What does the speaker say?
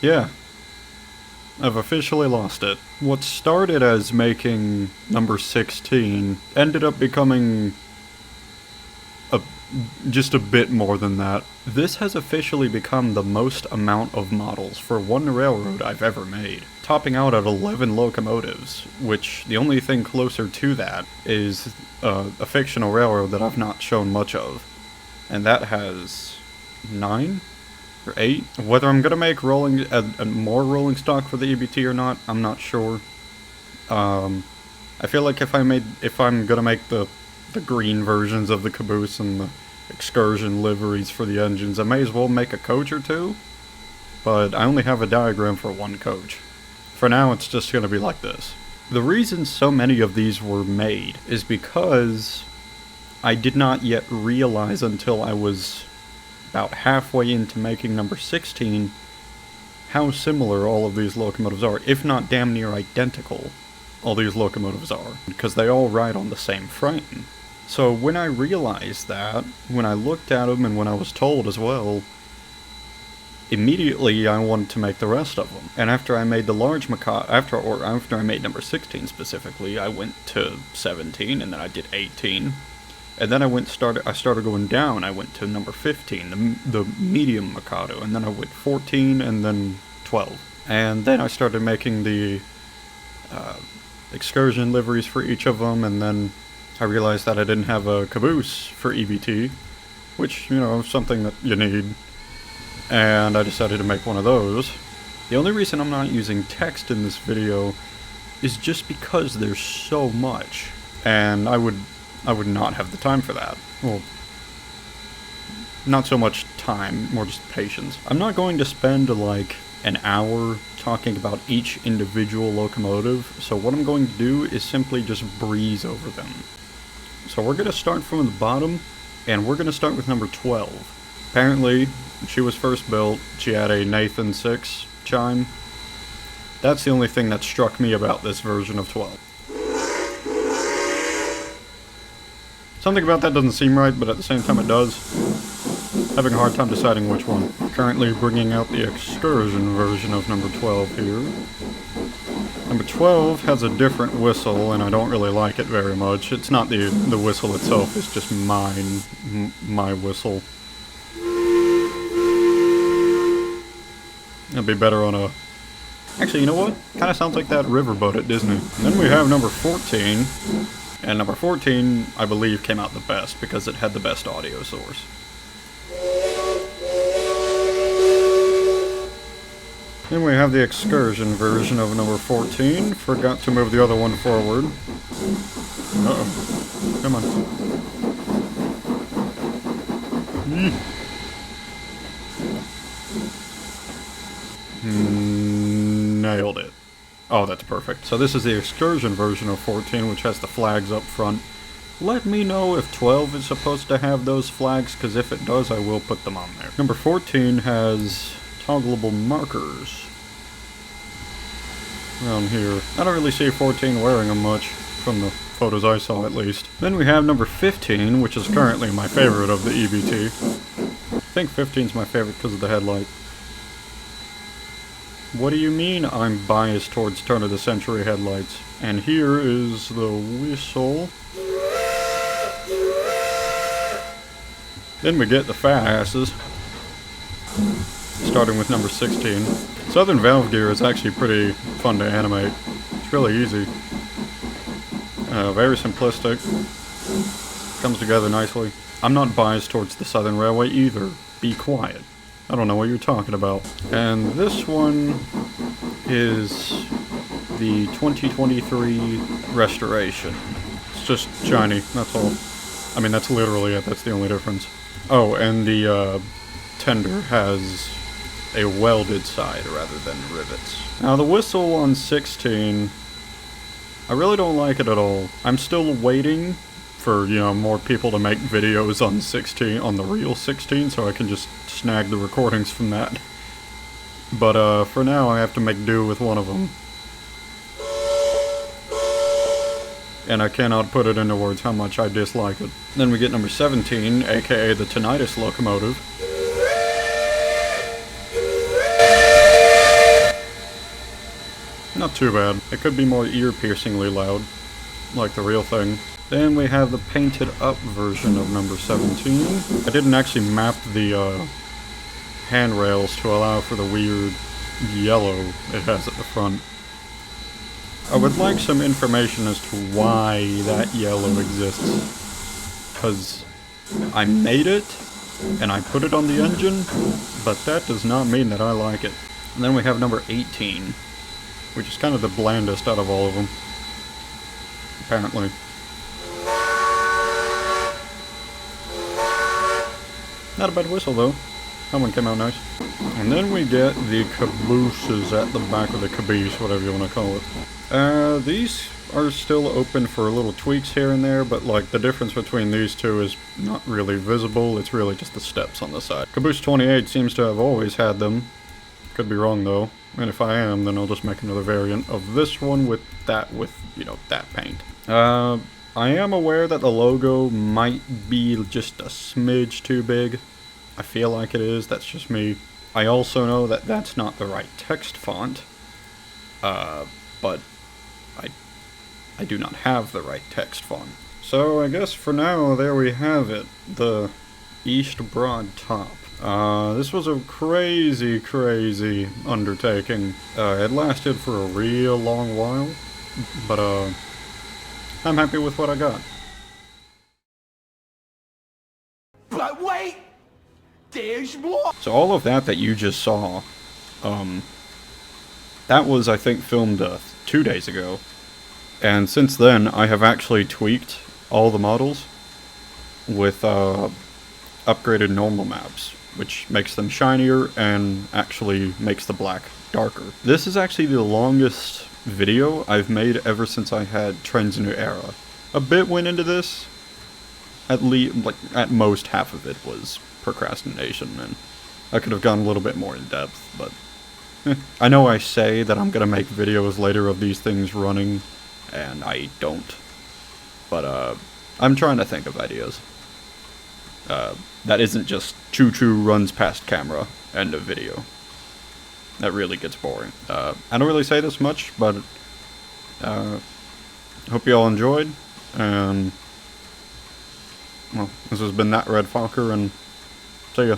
Yeah. I've officially lost it. What started as making number 16 ended up becoming just a bit more than that. This has officially become the most amount of models for one railroad I've ever made, topping out at 11 locomotives, which the only thing closer to that is a fictional railroad that I've not shown much of, and that has 9 or 8. Whether I'm gonna make more rolling stock for the EBT or not, I'm not sure. I feel like if I'm gonna make the green versions of the caboose and the excursion liveries for the engines, I may as well make a coach or two, but I only have a diagram for one coach. For now, it's just gonna be like this. The reason so many of these were made is because I did not yet realize until I was about halfway into making number 16 how similar all of these locomotives are, if not damn near identical all these locomotives are, because they all ride on the same frame. So when I realized that, when I looked at them and when I was told as well, immediately I wanted to make the rest of them. And after I made the large Mikado, after I made number 16 specifically, I went to 17 and then I did 18. And then I started going down. I went to number 15, the medium Mikado, and then I went 14 and then 12. And then I started making the excursion liveries for each of them, and then I realized that I didn't have a caboose for EBT, which, you know, is something that you need, and I decided to make one of those. The only reason I'm not using text in this video is just because there's so much, and I would not have the time for that. Well, not so much time, more just patience. I'm not going to spend like an hour talking about each individual locomotive, so what I'm going to do is simply just breeze over them. So we're going to start from the bottom, and we're going to start with number 12. Apparently, she was first built, she had a Nathan 6 chime. That's the only thing that struck me about this version of 12. Something about that doesn't seem right, but at the same time it does. Having a hard time deciding which one. Currently bringing out the excursion version of number 12 here. Number 12 has a different whistle, and I don't really like it very much. It's not the whistle itself, it's just my whistle. It'd be better on a... Actually, you know what? Kinda sounds like that riverboat at Disney. And then we have number 14. And number 14, I believe, came out the best because it had the best audio source. Then we have the excursion version of number 14. Forgot to move the other one forward. Uh-oh. Come on. Nailed it. Oh, that's perfect. So this is the excursion version of 14, which has the flags up front. Let me know if 12 is supposed to have those flags, because if it does, I will put them on there. Number 14 has toggleable markers around here. I don't really see 14 wearing them much, from the photos I saw at least. Then we have number 15, which is currently my favorite of the EBT. I think 15 is my favorite because of the headlight. What do you mean I'm biased towards turn-of-the-century headlights? And here is the whistle. Then we get the fat asses. Starting with number 16. Southern valve gear is actually pretty fun to animate. It's really easy. Very simplistic. Comes together nicely. I'm not biased towards the Southern Railway either. Be quiet. I don't know what you're talking about. And this one is the 2023 restoration. It's just shiny, that's all. I mean, that's literally it, that's the only difference. Oh, and the tender has a welded side rather than rivets. Now the whistle on 16, I really don't like it at all. I'm still waiting for, you know, more people to make videos on 16, on the real 16, so I can just snag the recordings from that. But for now I have to make do with one of them. And I cannot put it into words how much I dislike it. Then we get number 17, aka the tinnitus locomotive. Not too bad. It could be more ear-piercingly loud, like the real thing. Then we have the painted up version of number 17. I didn't actually map the handrails to allow for the weird yellow it has at the front. I would like some information as to why that yellow exists. Because I made it, and I put it on the engine, but that does not mean that I like it. And then we have number 18, which is kind of the blandest out of all of them, apparently. Not a bad whistle, though. That one came out nice. And then we get the cabooses at the back of the caboose, whatever you want to call it. These are still open for little tweaks here and there, but like the difference between these two is not really visible. It's really just the steps on the side. Caboose 28 seems to have always had them. Could be wrong though. And if I am, then I'll just make another variant of this one with, you know, that paint. I am aware that the logo might be just a smidge too big. I feel like it is, that's just me. I also know that that's not the right text font, but I do not have the right text font. So I guess for now, there we have it, the East Broad top. This was a crazy, crazy undertaking. It lasted for a real long while, but I'm happy with what I got. But wait! There's more! So all of that you just saw, that was, I think, filmed 2 days ago. And since then, I have actually tweaked all the models with upgraded normal maps, which makes them shinier and actually makes the black darker. This is actually the longest video I've made ever since I had Trends New Era. A bit went into this. At least, like, at most half of it was procrastination, and I could have gone a little bit more in depth, but I know I say that I'm gonna make videos later of these things running, and I don't. But I'm trying to think of ideas. That isn't just choo-choo runs past camera, end of video. That really gets boring. I don't really say this much, but hope you all enjoyed, and well, this has been That Red Fokker, and see ya.